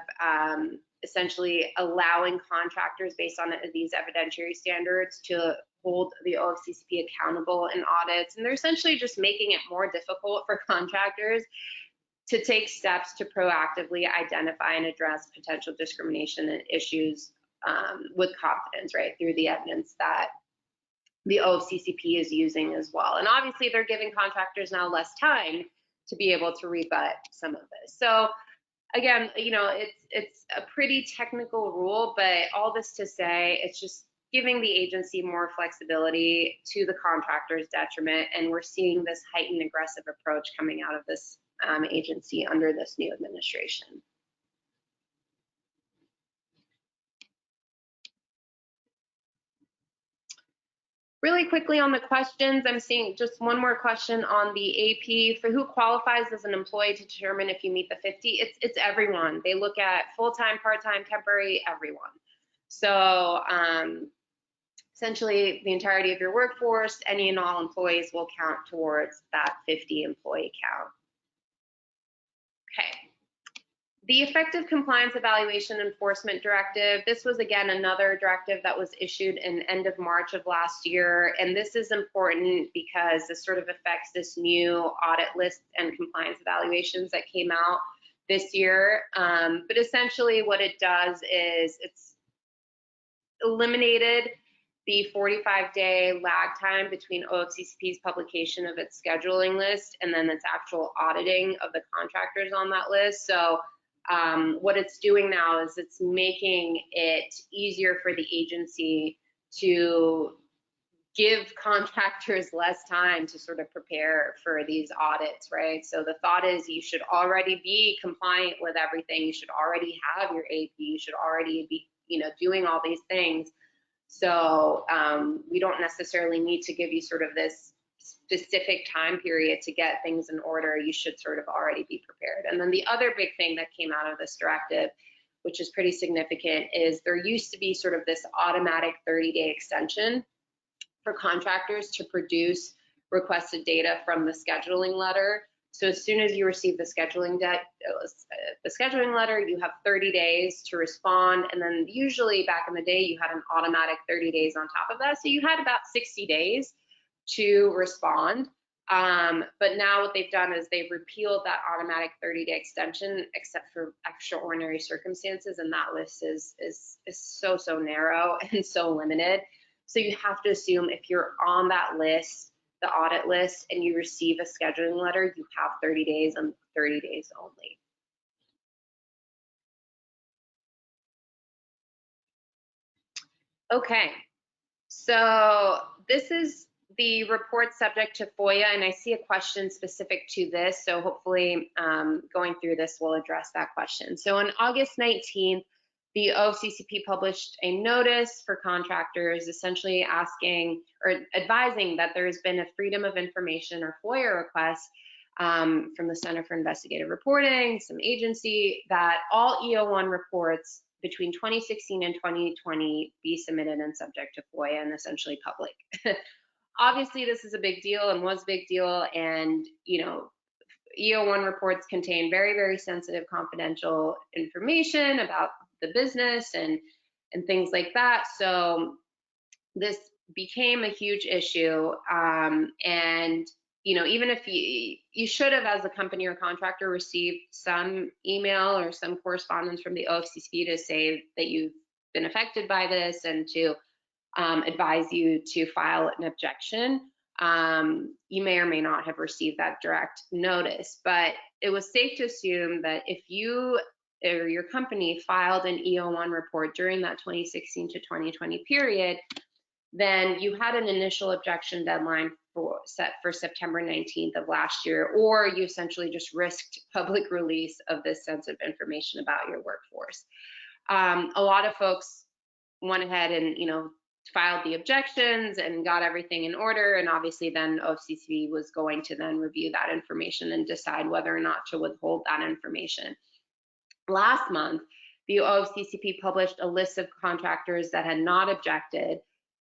essentially allowing contractors based on these evidentiary standards to hold the OFCCP accountable in audits. And they're essentially just making it more difficult for contractors to take steps to proactively identify and address potential discrimination and issues with confidence, right, through the evidence that the OFCCP is using as well. And obviously they're giving contractors now less time to be able to rebut some of this. So again, it's a pretty technical rule, but all this to say, it's just giving the agency more flexibility to the contractor's detriment, and we're seeing this heightened aggressive approach coming out of this agency under this new administration. Really quickly on the questions, I'm seeing just one more question on the AP. For who qualifies as an employee to determine if you meet the 50? It's everyone. They look at full-time, part-time, temporary, everyone. So essentially the entirety of your workforce, any and all employees will count towards that 50 employee count. Okay. The Effective Compliance Evaluation Enforcement Directive, this was again another directive that was issued in end of March of last year, and this is important because this sort of affects this new audit list and compliance evaluations that came out this year. But essentially what it does is it's eliminated the 45-day lag time between OFCCP's publication of its scheduling list and then its actual auditing of the contractors on that list. So what it's doing now is it's making it easier for the agency to give contractors less time to sort of prepare for these audits, right? So the thought is you should already be compliant with everything. You should already have your AP. You should already be, doing all these things. So we don't necessarily need to give you sort of this specific time period to get things in order. You should sort of already be prepared. And then the other big thing that came out of this directive, which is pretty significant, is there used to be sort of this automatic 30-day extension for contractors to produce requested data from the scheduling letter. So as soon as you receive the scheduling letter, you have 30 days to respond. And then usually back in the day, you had an automatic 30 days on top of that. So you had about 60 days to respond. But now what they've done is they've repealed that automatic 30-day extension, except for extraordinary circumstances. And that list is so narrow and so limited. So you have to assume if you're on that list, the audit list and you receive a scheduling letter, you have 30 days and 30 days only. Okay, so this is the report subject to FOIA, and I see a question specific to this, so hopefully going through this will address that question. So on August 19th, the OFCCP published a notice for contractors essentially asking or advising that there has been a Freedom of Information or FOIA request from the Center for Investigative Reporting, some agency, that all EO1 reports between 2016 and 2020 be submitted and subject to FOIA and essentially public. Obviously, this is a big deal and was a big deal, and you know, EO1 reports contain very, very sensitive confidential information about the business and things like that. So this became a huge issue, and you know, even if you should have, as a company or contractor, received some email or some correspondence from the OFCCP to say that you've been affected by this and to advise you to file an objection. You may or may not have received that direct notice, but it was safe to assume that if you or your company filed an EO1 report during that 2016 to 2020 period, then you had an initial objection deadline set for September 19th of last year, or you essentially just risked public release of this sensitive information about your workforce. A lot of folks went ahead and, you know, filed the objections and got everything in order, and obviously then OFCCP was going to then review that information and decide whether or not to withhold that information. Last month, the OFCCP published a list of contractors that had not objected,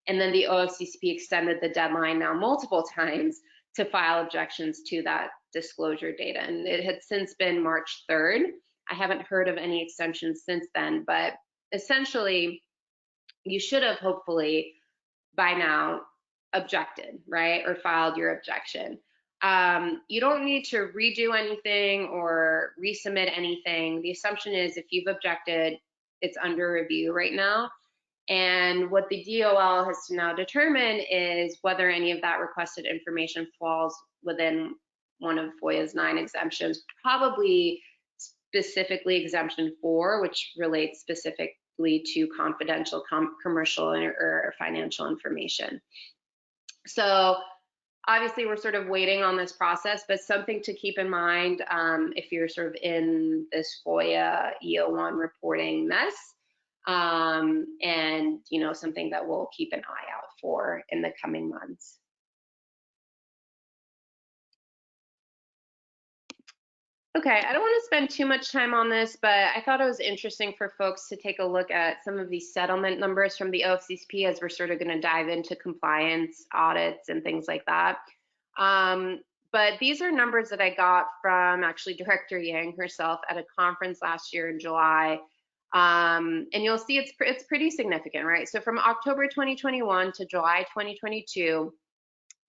and then the OFCCP extended the deadline now multiple times to file objections to that disclosure data, and it had since been March 3rd. I haven't heard of any extensions since then, but essentially you should have hopefully by now objected, right, or filed your objection. You don't need to redo anything or resubmit anything. The assumption is if you've objected, it's under review right now. And what the DOL has to now determine is whether any of that requested information falls within one of FOIA's 9 exemptions, probably specifically exemption 4, which relates specifically to confidential commercial or financial information. So obviously we're sort of waiting on this process, but something to keep in mind if you're sort of in this FOIA EO1 reporting mess, and you know, something that we'll keep an eye out for in the coming months. Okay, I don't want to spend too much time on this, but I thought it was interesting for folks to take a look at some of these settlement numbers from the OFCCP as we're sort of going to dive into compliance, audits, and things like that. But these are numbers that I got from actually Director Yang herself at a conference last year in July. And you'll see it's pretty significant, right? So from October 2021 to July 2022,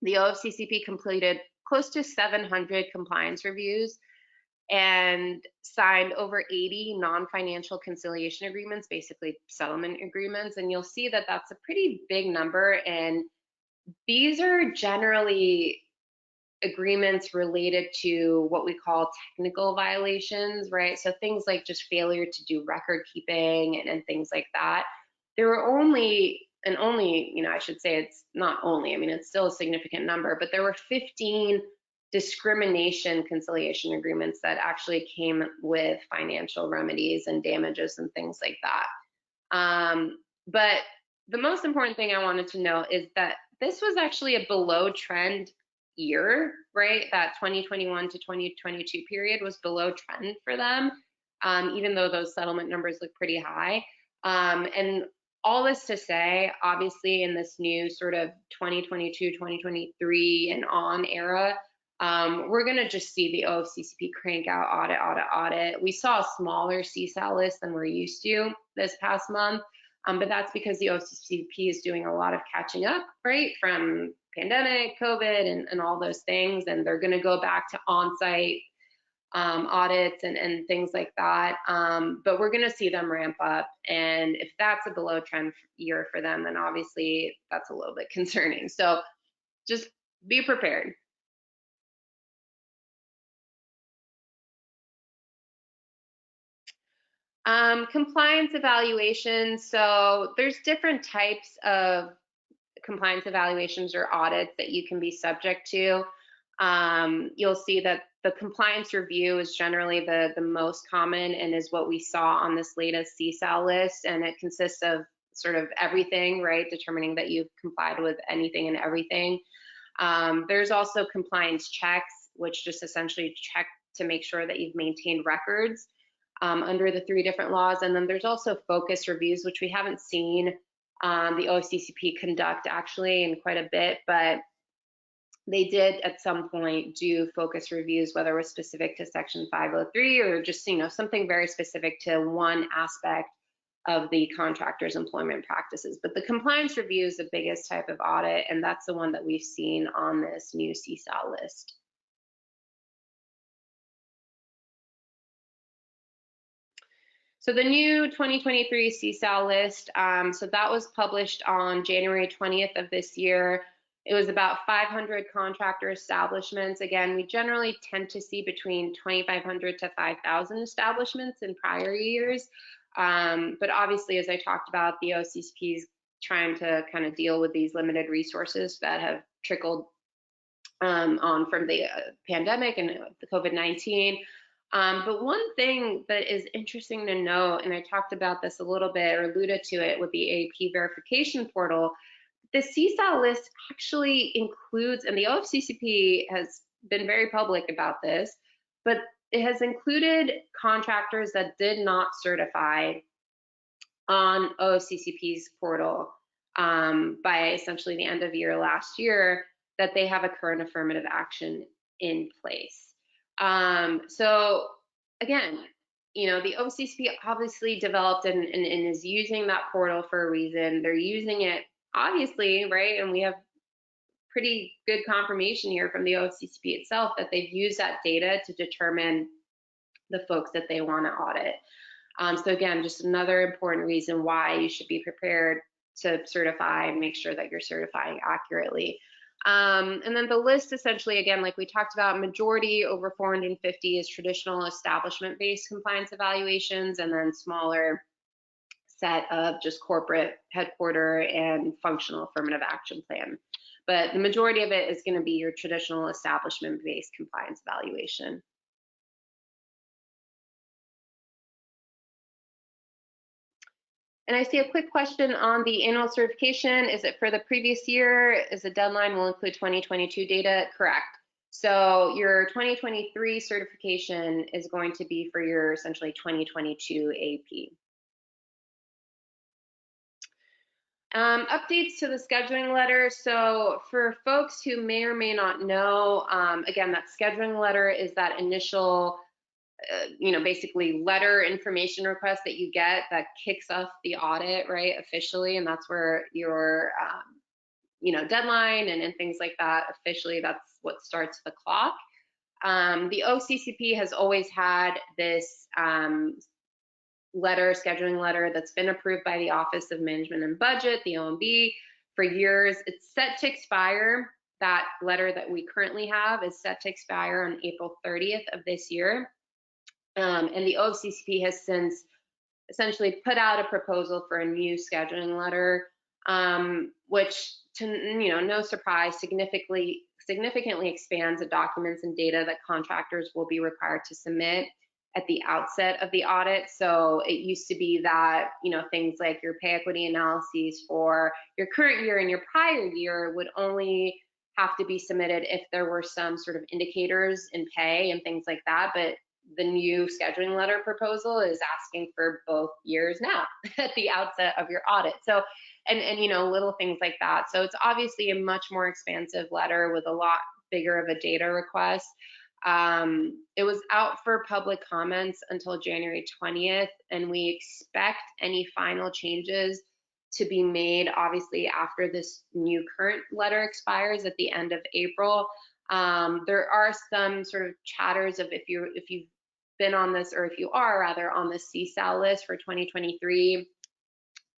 the OFCCP completed close to 700 compliance reviews and signed over 80 non-financial conciliation agreements, basically settlement agreements. And you'll see that that's a pretty big number. And these are generally agreements related to what we call technical violations, right? So things like just failure to do record keeping and things like that. There were only, you know, I should say it's not only, I mean, it's still a significant number, but there were 15 discrimination conciliation agreements that actually came with financial remedies and damages and things like that. But the most important thing I wanted to note is that this was actually a below trend year, right? That 2021 to 2022 period was below trend for them, even though those settlement numbers look pretty high. And all this to say, obviously in this new sort of 2022, 2023 and on era, we're going to just see the OFCCP crank out audit. We saw a smaller CSAL list than we're used to this past month, but that's because the OFCCP is doing a lot of catching up, right, from pandemic, COVID, and all those things, and they're going to go back to on-site audits and things like that. But we're going to see them ramp up, and if that's a below trend year for them, then obviously that's a little bit concerning. So just be prepared. Compliance evaluations. So there's different types of compliance evaluations or audits that you can be subject to. You'll see that the compliance review is generally the most common and is what we saw on this latest CSAL list, and it consists of sort of everything, right? Determining that you've complied with anything and everything. There's also compliance checks, which just essentially check to make sure that you've maintained records under the 3 different laws. And then there's also focus reviews, which we haven't seen the OFCCP conduct actually in quite a bit, but they did at some point do focus reviews, whether it was specific to Section 503 or just, something very specific to one aspect of the contractor's employment practices. But the compliance review is the biggest type of audit, and that's the one that we've seen on this new CSAL list. So the new 2023 CSAL list, so that was published on January 20th of this year. It was about 500 contractor establishments. Again, we generally tend to see between 2,500 to 5,000 establishments in prior years. But obviously, as I talked about, the OFCCP is trying to kind of deal with these limited resources that have trickled on from the pandemic and the COVID-19. But one thing that is interesting to note, and I talked about this a little bit or alluded to it with the AAP verification portal, the CSAL list actually includes, and the OFCCP has been very public about this, but it has included contractors that did not certify on OFCCP's portal by essentially the end of year last year, that they have a current affirmative action in place. So again, the OFCCP obviously developed and is using that portal for a reason. They're using it obviously, right? And we have pretty good confirmation here from the OFCCP itself that they've used that data to determine the folks that they want to audit. So again, just another important reason why you should be prepared to certify and make sure that you're certifying accurately. And then the list essentially, again, like we talked about, majority over 450 is traditional establishment-based compliance evaluations, and then smaller set of just corporate headquarter and functional affirmative action plan. But the majority of it is going to be your traditional establishment-based compliance evaluation. And I see a quick question on the annual certification. Is it for the previous year? Is the deadline will include 2022 data? Correct. So your 2023 certification is going to be for your essentially 2022 AP. Updates to the scheduling letter. So for folks who may or may not know, again, that scheduling letter is that initial basically letter information request that you get that kicks off the audit, right, officially, and that's where your, deadline and things like that, officially, that's what starts the clock. The OFCCP has always had this scheduling letter that's been approved by the Office of Management and Budget, the OMB, for years. It's set to expire. That letter that we currently have is set to expire on April 30th of this year. And the OFCCP has since essentially put out a proposal for a new scheduling letter, which, to no surprise, significantly expands the documents and data that contractors will be required to submit at the outset of the audit. So it used to be that things like your pay equity analyses for your current year and your prior year would only have to be submitted if there were some sort of indicators in pay and things like that. But the new scheduling letter proposal is asking for both years now at the outset of your audit. So, and little things like that. So it's obviously a much more expansive letter with a lot bigger of a data request. It was out for public comments until January 20th, and we expect any final changes to be made obviously after this new current letter expires at the end of April. There are some sort of chatters of if you've been on this, or if you are rather on the CSAL list for 2023,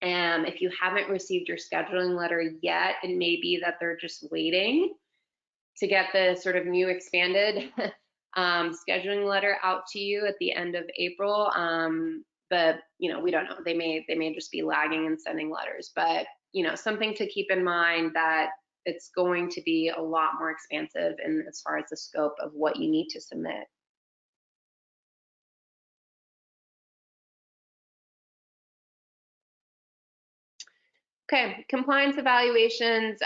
and if you haven't received your scheduling letter yet, it may be that they're just waiting to get the sort of new expanded scheduling letter out to you at the end of April. But we don't know. They may just be lagging in sending letters. But something to keep in mind that it's going to be a lot more expansive in as far as the scope of what you need to submit. Okay, compliance evaluations,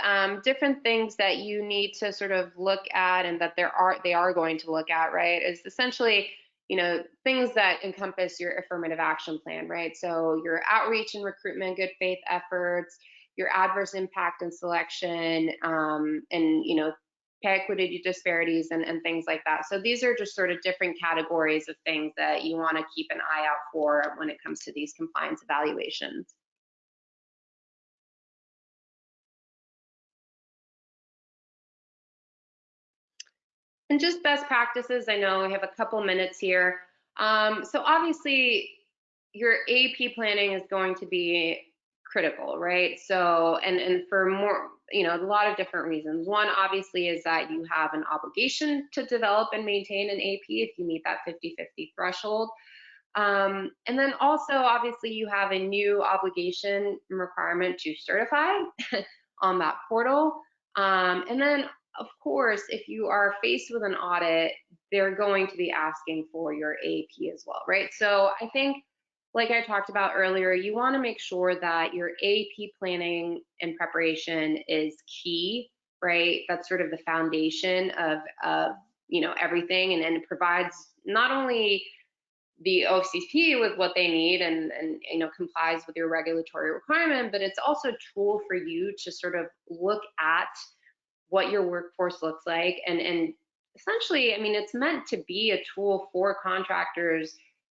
different things that you need to sort of look at and that they are going to look at, right, is essentially, things that encompass your affirmative action plan, right? So your outreach and recruitment, good faith efforts, your adverse impact and selection, and, pay equity disparities and things like that. So these are just sort of different categories of things that you want to keep an eye out for when it comes to these compliance evaluations. And just best practices, I know we have a couple minutes here. So obviously your AAP planning is going to be critical, right? So, and for more, a lot of different reasons. One, obviously, is that you have an obligation to develop and maintain an AAP if you meet that 50-50 threshold. And then also, obviously, you have a new obligation requirement to certify on that portal. And then, of course, if you are faced with an audit, they're going to be asking for your AAP as well, right? So I think, like I talked about earlier, you want to make sure that your AAP planning and preparation is key, right? That's sort of the foundation of everything, and it provides not only the OFCCP with what they need and complies with your regulatory requirement, but it's also a tool for you to sort of look at what your workforce looks like, and essentially, I mean, it's meant to be a tool for contractors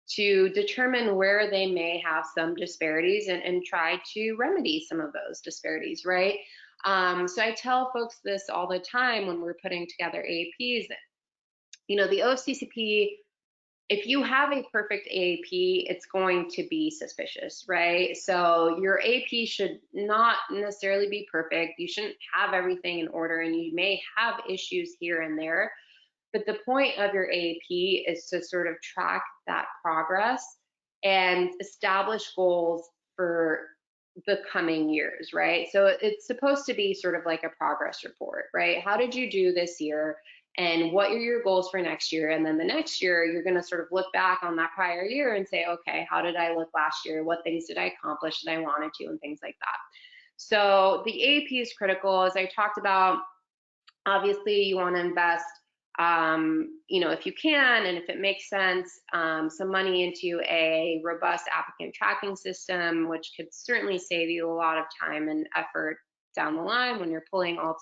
to determine where they may have some disparities and try to remedy some of those disparities, right? So I tell folks this all the time when we're putting together AAPs. The OFCCP, if you have a perfect AAP, it's going to be suspicious, right? So your AAP should not necessarily be perfect. You shouldn't have everything in order, and you may have issues here and there. But the point of your AAP is to sort of track that progress and establish goals for the coming years, right? So it's supposed to be sort of like a progress report, right? How did you do this year? And what are your goals for next year? And then the next year, you're going to sort of look back on that prior year and say, okay, how did I look last year? What things did I accomplish that I wanted to, and things like that. So the AAP is critical. As I talked about, obviously you want to invest, if you can, and if it makes sense, some money into a robust applicant tracking system, which could certainly save you a lot of time and effort down the line when you're pulling all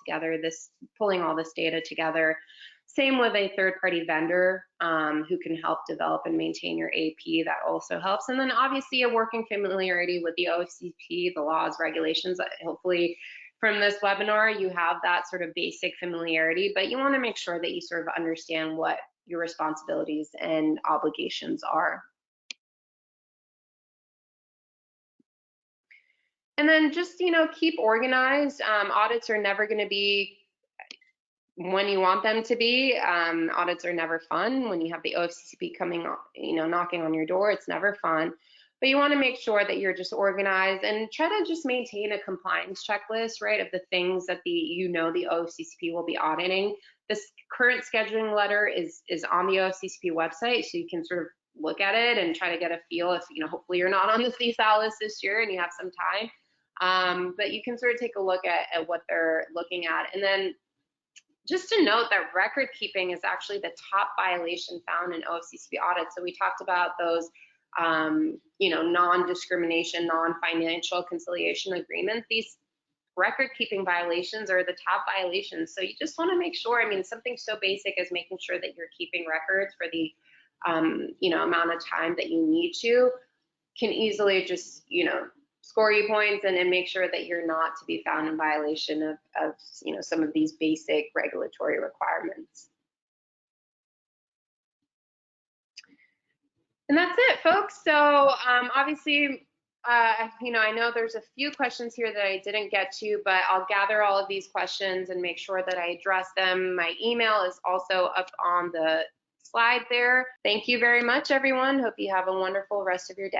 this data together. Same with a third-party vendor who can help develop and maintain your AAP. That also helps. And then obviously a working familiarity with the OFCCP, the laws, regulations. Hopefully from this webinar you have that sort of basic familiarity, but you want to make sure that you sort of understand what your responsibilities and obligations are. And then just, keep organized. Audits are never going to be when you want them to be. Audits are never fun. When you have the OFCCP coming, knocking on your door, it's never fun. But you want to make sure that you're just organized and try to just maintain a compliance checklist, right, of the things that the OFCCP will be auditing. This current scheduling letter is on the OFCCP website, so you can sort of look at it and try to get a feel if, hopefully you're not on the CSAL list this year and you have some time. But you can sort of take a look at what they're looking at. And then just to note that record keeping is actually the top violation found in OFCCP audits. So we talked about those, non-discrimination, non-financial conciliation agreements. These record keeping violations are the top violations. So you just want to make sure, something so basic as making sure that you're keeping records for the, amount of time that you need to, can easily just, score you points and make sure that you're not to be found in violation of some of these basic regulatory requirements. And that's it, folks. So obviously I know there's a few questions here that I didn't get to, but I'll gather all of these questions and make sure that I address them. My email is also up on the slide there. Thank you very much, everyone. Hope you have a wonderful rest of your day.